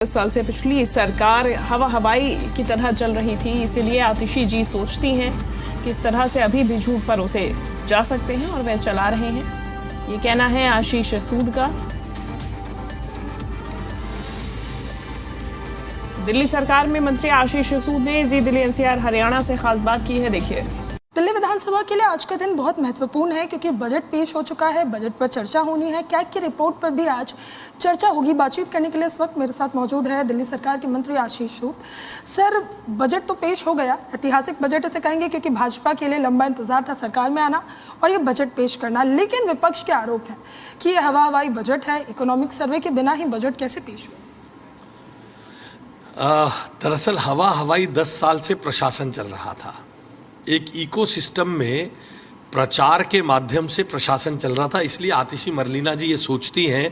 इस साल से पिछली सरकार हवा हवाई की तरह चल रही थी, इसीलिए आतिशी जी सोचती हैं कि इस तरह से अभी भी झूठ परोसे जा सकते हैं और वह चला रहे हैं। ये कहना है आशीष सूद का। दिल्ली सरकार में मंत्री आशीष सूद ने जी दिल्ली एनसीआर हरियाणा से खास बात की है, देखिए। दिल्ली विधानसभा के लिए आज का दिन बहुत महत्वपूर्ण है क्योंकि बजट पेश हो चुका है। बजट पर चर्चा होनी है। कैग की रिपोर्ट पर भी आज चर्चा होगी। बातचीत करने के लिए इस वक्त मेरे साथ मौजूद है दिल्ली सरकार के मंत्री आशीष सूद। सर, बजट तो पेश हो गया, ऐतिहासिक बजट इसे कहेंगे क्योंकि भाजपा के लिए लंबा इंतजार था सरकार में आना और ये बजट पेश करना, लेकिन विपक्ष के आरोप है कि ये हवा हवाई बजट है, इकोनॉमिक सर्वे के बिना ही बजट कैसे पेश हुआ। दरअसल हवा हवाई 10 साल से प्रशासन चल रहा था। एक इकोसिस्टम में प्रचार के माध्यम से प्रशासन चल रहा था, इसलिए आतिशी मरलीना जी ये सोचती हैं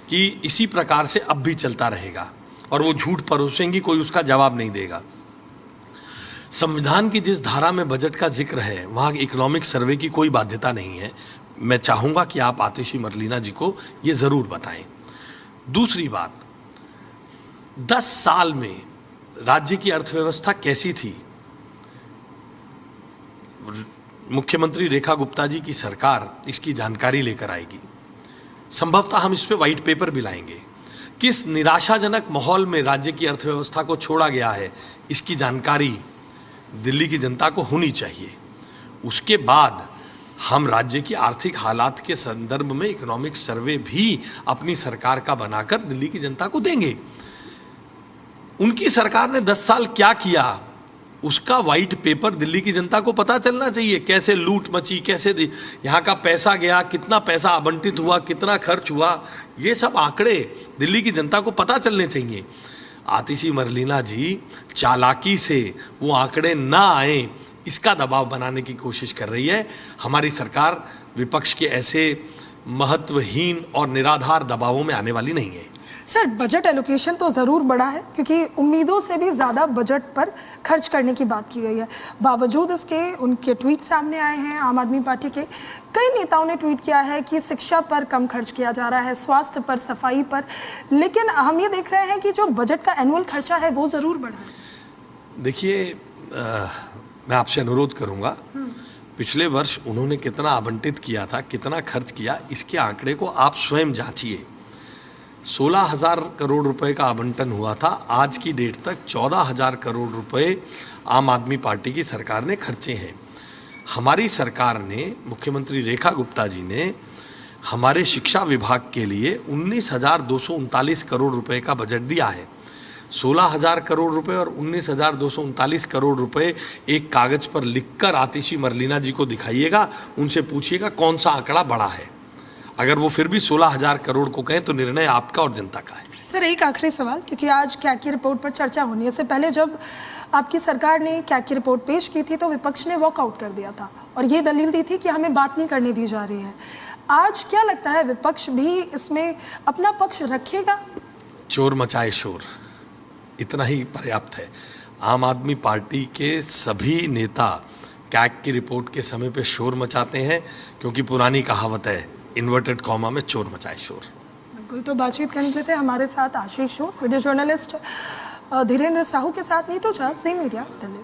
कि इसी प्रकार से अब भी चलता रहेगा और वो झूठ परोसेंगी, कोई उसका जवाब नहीं देगा। संविधान की जिस धारा में बजट का जिक्र है वहाँ इकोनॉमिक सर्वे की कोई बाध्यता नहीं है। मैं चाहूँगा कि आप आतिशी मरलीना जी को ये ज़रूर बताएं। दूसरी बात, 10 साल में राज्य की अर्थव्यवस्था कैसी थी, मुख्यमंत्री रेखा गुप्ता जी की सरकार इसकी जानकारी लेकर आएगी। संभवतः हम इस पे व्हाइट पेपर भी लाएंगे। किस निराशाजनक माहौल में राज्य की अर्थव्यवस्था को छोड़ा गया है, इसकी जानकारी दिल्ली की जनता को होनी चाहिए। उसके बाद हम राज्य की आर्थिक हालात के संदर्भ में इकोनॉमिक सर्वे भी अपनी सरकार का बनाकर दिल्ली की जनता को देंगे। उनकी सरकार ने 10 साल क्या किया, उसका व्हाइट पेपर दिल्ली की जनता को पता चलना चाहिए। कैसे लूट मची, कैसे यहाँ का पैसा गया, कितना पैसा आवंटित हुआ, कितना खर्च हुआ, ये सब आंकड़े दिल्ली की जनता को पता चलने चाहिए। आतिशी मरलीना जी चालाकी से वो आंकड़े ना आए, इसका दबाव बनाने की कोशिश कर रही है। हमारी सरकार विपक्ष के ऐसे महत्वहीन और निराधार दबावों में आने वाली नहीं है। सर, बजट एलोकेशन तो ज़रूर बढ़ा है क्योंकि उम्मीदों से भी ज़्यादा बजट पर खर्च करने की बात की गई है। बावजूद इसके उनके ट्वीट सामने आए हैं। आम आदमी पार्टी के कई नेताओं ने ट्वीट किया है कि शिक्षा पर कम खर्च किया जा रहा है, स्वास्थ्य पर, सफाई पर, लेकिन हम ये देख रहे हैं कि जो बजट का एनुअल खर्चा है वो ज़रूर बढ़ा है। देखिए, मैं आपसे अनुरोध करूँगा, पिछले वर्ष उन्होंने कितना आवंटित किया था, कितना खर्च किया, इसके आंकड़े को आप स्वयं जांचिए। 16,000 करोड़ रुपए का आवंटन हुआ था। आज की डेट तक 14,000 करोड़ रुपए आम आदमी पार्टी की सरकार ने खर्चे हैं। हमारी सरकार ने, मुख्यमंत्री रेखा गुप्ता जी ने हमारे शिक्षा विभाग के लिए 19,239 करोड़ रुपए का बजट दिया है। 16,000 करोड़ रुपए और 19,239 करोड़ रुपए एक कागज़ पर लिखकर आतिशी मरलीना जी को दिखाइएगा, उनसे पूछिएगा कौन सा आंकड़ा बड़ा है। अगर वो फिर भी 16,000 करोड़ को कहें तो निर्णय आपका और जनता का है। सर, एक आखिरी सवाल, क्योंकि आज कैग की रिपोर्ट पर चर्चा होनी है। इससे पहले जब आपकी सरकार ने कैग की रिपोर्ट पेश की थी तो विपक्ष ने वॉकआउट कर दिया था और ये दलील दी थी कि हमें बात नहीं करने दी जा रही है। आज क्या लगता है, विपक्ष भी इसमें अपना पक्ष रखेगा? चोर मचाए शोर, इतना ही पर्याप्त है। आम आदमी पार्टी के सभी नेता कैग की रिपोर्ट के समय पे शोर मचाते हैं क्योंकि पुरानी कहावत है, इन्वर्टेड कॉमा में चोर मचाए शोर। बिल्कुल। तो बातचीत करने के लिए थे हमारे साथ आशीष सूद, वीडियो जर्नलिस्ट धीरेन्द्र साहू के साथ नीतू झा, ज़ी मीडिया, दिल्ली।